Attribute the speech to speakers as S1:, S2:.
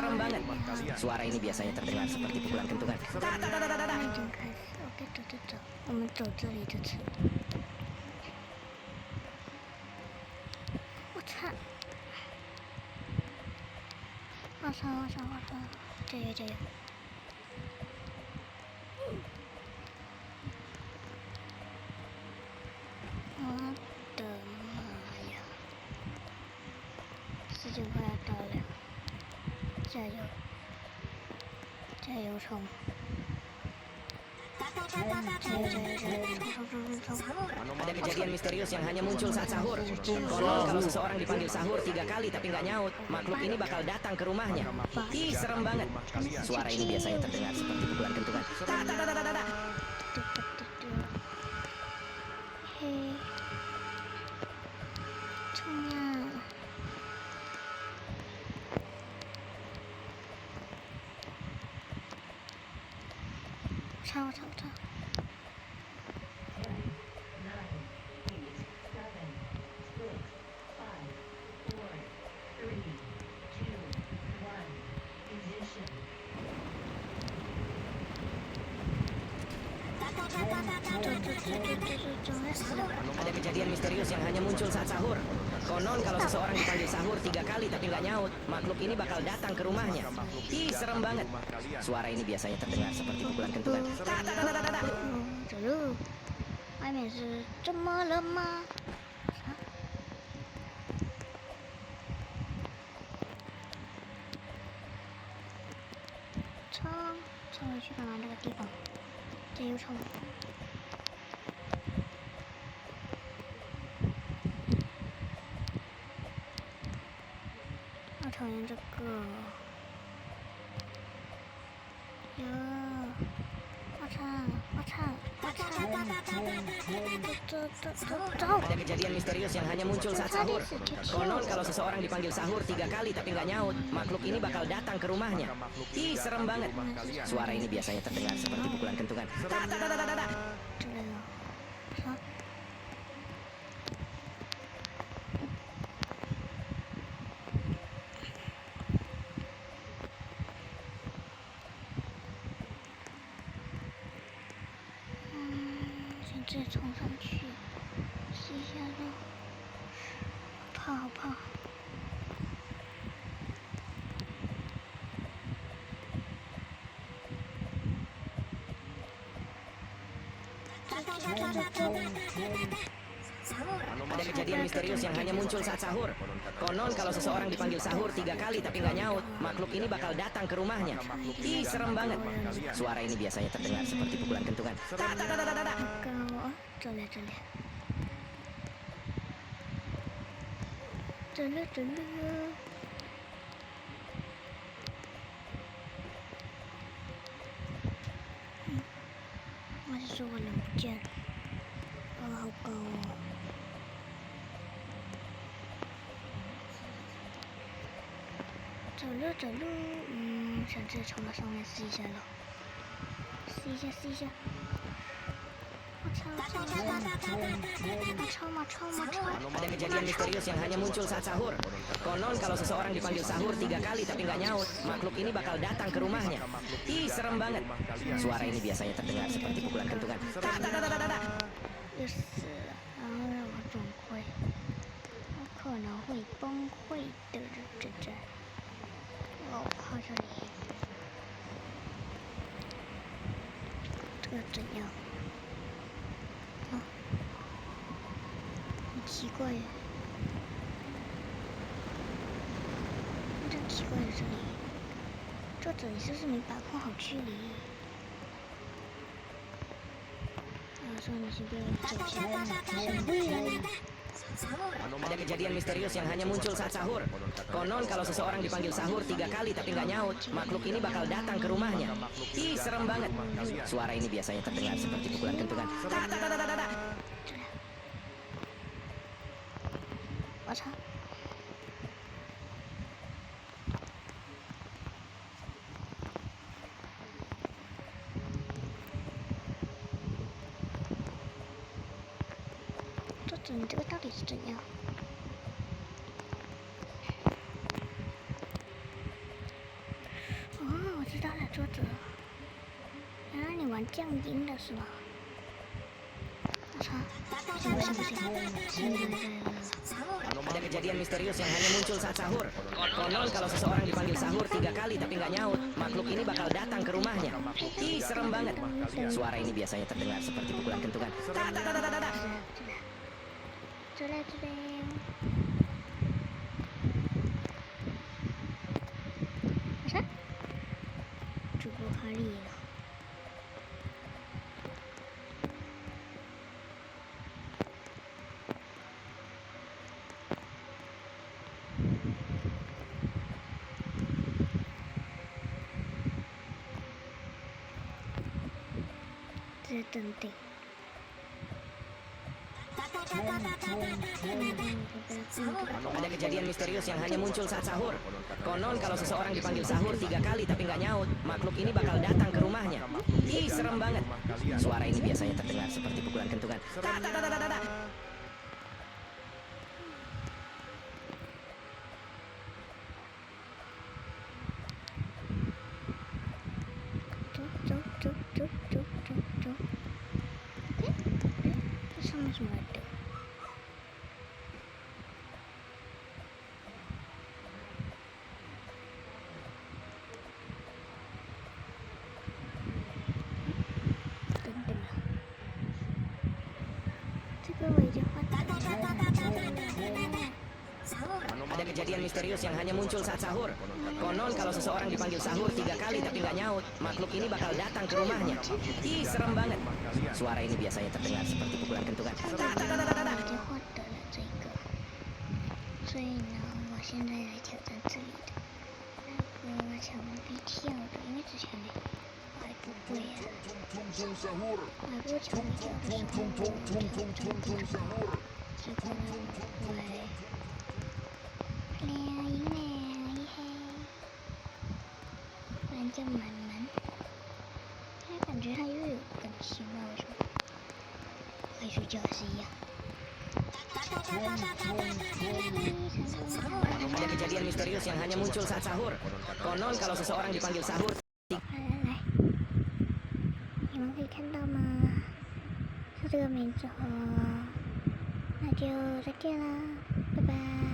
S1: serem banget. Suara ini biasanya terdengar seperti pukulan kentungan.
S2: 已经开始 OK 走走走，我们走这里这次。我操！我操！我操！我操！加油加油！我的妈呀！时间快要到了，加油！加油冲！Ada
S1: kejadian misterius yang hanya muncul saat sahur. Konon kalau seseorang dipanggil sahur 3 kali tapi nggak nyaut, makhluk ini bakal datang ke rumahnya. Ih, serem banget. Suara ini biasanya terdengar seperti pukulan kentungan.
S2: Hei, 冲呀！操！我操！我操！
S1: Ada kejadian misterius yang hanya muncul saat sahur. Konon kalau seseorang dipanggil sahur 3 kali tapi nggak nyaut, makhluk ini bakal datang ke rumahnya. Ih, serem banget. Suara ini biasanya terdengar seperti pukulan kentungan.
S2: 走路，外面是怎么了吗？冲！冲回去干嘛？那个地方，加油冲！我讨厌这个。哟！我操！我操！我操！走！
S1: Ada kejadian misterius yang hanya muncul saat sahur. Konon kalau seseorang dipanggil sahur 3 kali tapi nggak nyaut, makhluk ini bakal datang ke rumahnya. Ih, serem banget. Suara ini biasanya terdengar seperti pukulan kentungan.
S2: 之类的。啥？先直接冲上去，试一下肉。怕，好怕。
S1: Ada kejadian misterius yang hanya muncul saat sahur. Konon kalau seseorang dipanggil sahur 3 kali tapi nggak nyaut, makhluk ini bakal datang ke rumahnya. Ih, serem banget. Suara ini biasanya terdengar seperti pukulan kentungan.
S2: 跟我这里。走了。我是说我人不见了，好高哦。走路，想直接冲到上面试一下喽，试一下。我操！冲！
S1: Ada kejadian misterius yang hanya muncul saat sahur. Konon kalau seseorang dipanggil sahur 3 kali tapi nggak nyaut, makhluk ini bakal datang ke rumahnya. Ih, serem banget. Suara ini biasanya terdengar seperti pukulan kentungan.
S2: 又死了，然后让我崩溃，我可能会崩溃的，这，我怕这里，这个怎样？啊，很奇怪耶，真奇怪的这里，这里是不是没把控好距离？说你是被走起来了，Ada
S1: kejadian misterius yang hanya muncul saat sahur. Konon kalau seseorang dipanggil sahur 3 kali tapi nggak nyaut, makhluk ini bakal datang ke rumahnya. Ih, serem banget. Suara ini biasanya terdengar seperti pukulan kentungan.
S2: 我操！你这个到底是怎样？桌子。原来你玩降音的是吧？我操！Ada
S1: kejadian misterius yang hanya muncul saat sahur. Konon kalau seseorang dipanggil sahur 3 kali tapi nggak nyaut, makhluk ini bakal datang ke rumahnya. Ih, serem banget. Suara ini biasanya terdengar seperti pukulan kentungan. Tak, tak, tak, tak, tak, tak.
S2: 这嘞这嘞。啥？这不卡里了。这等等。
S1: Ada kejadian misterius yang hanya muncul saat sahur. Konon kalau seseorang dipanggil sahur 3 kali tapi nggak nyaut, makhluk ini bakal datang ke rumahnya. Ih, serem banget. Suara ini biasanya terdengar seperti pukulan kentungan. Tak, tak, tak, tak, tak, tak.
S2: Cuk. Oke. Itu sama semua itu.
S1: Ada kejadian misterius yang hanya muncul saat sahur. Konon kalau seseorang dipanggil sahur 3 kali tapi nggak nyaut, makhluk ini bakal datang ke rumahnya. Ih, serem banget. Suara ini biasanya terdengar seperti pukulan kentungan. Tak, tak, tak, tak, tak, tak.
S2: 就获得了这个，所以呢，我现在来挑战这里的那个墙壁跳的，因为之前呢我还不会啊，我还不会墙壁跳的时候我跳这个，这个呢我会。就慢慢，感觉它又有更新了，为什么？和睡觉是一样。
S1: Ada kejadian misterius yang hanya muncul saat sahur. Konon kalau seseorang dipanggil sahur.
S2: 来，你们可以看到吗？是这个名字哦。那就再见啦，拜拜。